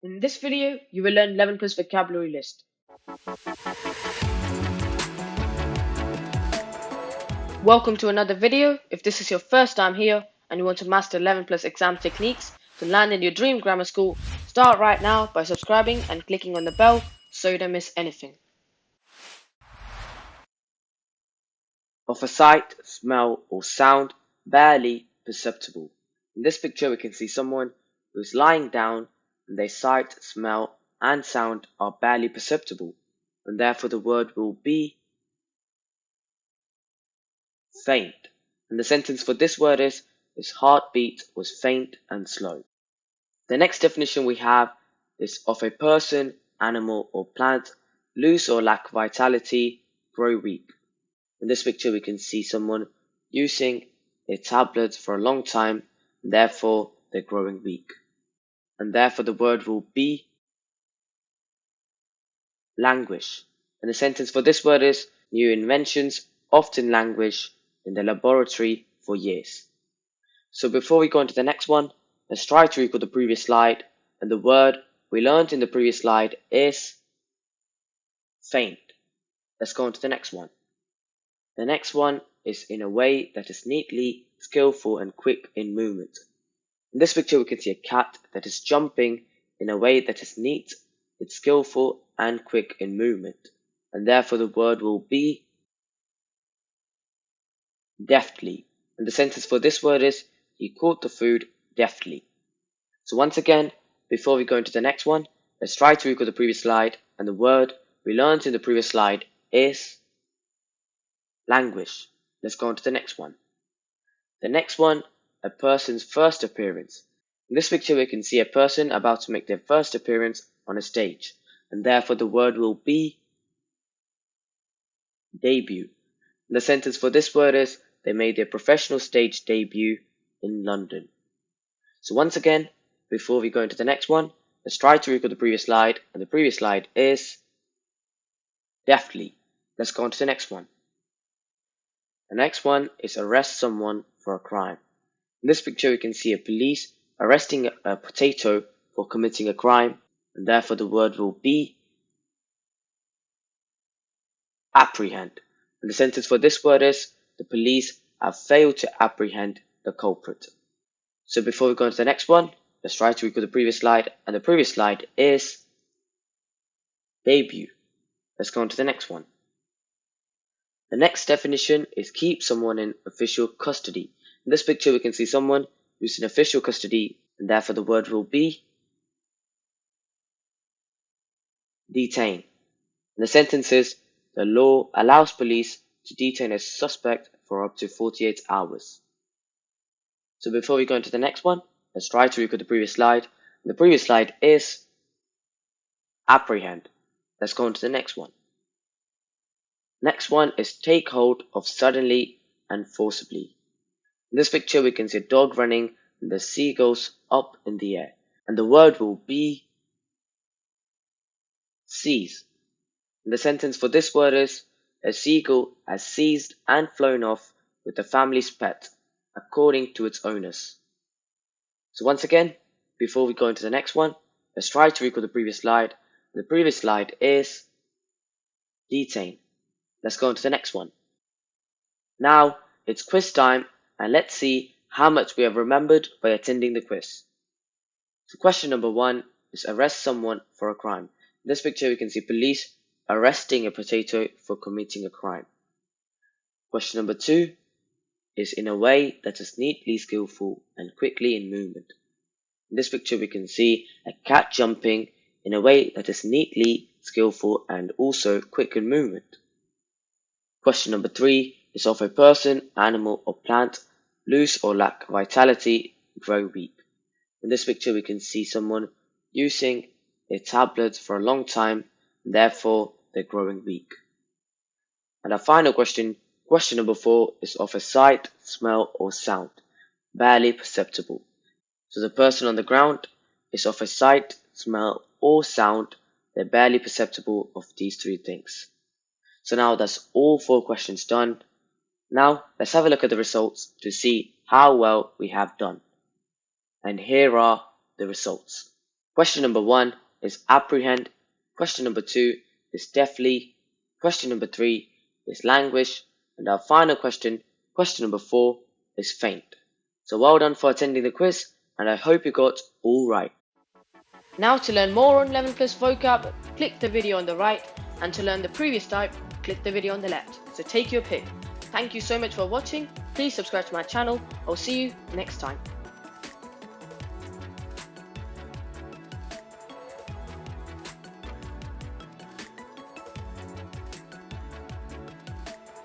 In this video, you will learn 11 plus vocabulary list. Welcome to another video. If this is your first time here and you want to master 11 plus exam techniques to land in your dream grammar school, start right now by subscribing and clicking on the bell so you don't miss anything. Of a sight, smell or sound barely perceptible. In this picture we can see someone who is lying down and their sight, smell and sound are barely perceptible, and therefore the word will be faint. And the sentence for this word is his heartbeat was faint and slow. The next definition we have is of a person, animal or plant lose or lack vitality, grow weak. In this picture we can see someone using a tablet for a long time, and therefore they're growing weak. And therefore the word will be languish. And the sentence for this word is new inventions often languish in the laboratory for years. So before we go on to the next one, let's try to recall the previous slide, and the word we learned in the previous slide is faint. Let's go on to the next one. The next one is in a way that is neatly, skillful and quick in movement. In this picture we can see a cat that is jumping in a way that is neat, it's skillful and quick in movement, and therefore the word will be deftly. And the sentence for this word is he caught the food deftly. So once again, before we go into the next one, let's try to recall the previous slide, and the word we learned in the previous slide is languish. Let's go on to the next one. The next one, a person's first appearance. In this picture we can see a person about to make their first appearance on a stage, and therefore the word will be debut. And the sentence for this word is they made their professional stage debut in London. So once again, before we go into the next one, let's try to recall the previous slide, and the previous slide is deftly. Let's go on to the next one. The next one is arrest someone for a crime. In this picture we can see a police arresting a potato for committing a crime, and therefore the word will be apprehend. And the sentence for this word is the police have failed to apprehend the culprit. So before we go on to the next one, let's try to recall the previous slide, and the previous slide is debut. Let's go on to the next one. The next definition is keep someone in official custody. In this picture we can see someone who's in official custody, and therefore the word will be detain. And the sentence is the law allows police to detain a suspect for up to 48 hours. So before we go into the next one, let's try to recall the previous slide. And the previous slide is apprehend. Let's go on to the next one. Next one is take hold of suddenly and forcibly. In this picture we can see a dog running and the seagulls up in the air, and the word will be seize. And the sentence for this word is a seagull has seized and flown off with the family's pet according to its owners. So once again, before we go into the next one, let's try to recall the previous slide. The previous slide is detain. Let's go on to the next one. Now it's quiz time, and let's see how much we have remembered by attending the quiz. So question number 1 is arrest someone for a crime. In this picture we can see police arresting a potato for committing a crime. Question number 2 is in a way that is neatly, skillful and quickly in movement. In this picture we can see a cat jumping in a way that is neatly, skillful and also quick in movement. Question number 3 is of a person, animal or plant lose or lack vitality, grow weak. In this picture we can see someone using a tablet for a long time, and therefore they're growing weak. And our final question, question number 4, is of a sight, smell or sound barely perceptible. So the person on the ground is of a sight, smell or sound, they're barely perceptible of these 3 things. So now that's all 4 questions done. Now let's have a look at the results to see how well we have done. And here are the results. Question number 1 is apprehend. Question number 2 is deftly. Question number 3 is languish. And our final question, question number 4, is faint. So well done for attending the quiz, and I hope you got all right. Now to learn more on 11 plus vocab, click the video on the right, and to learn the previous type, click the video on the left. So take your pick. Thank you so much for watching. Please subscribe to my channel. I'll see you next time.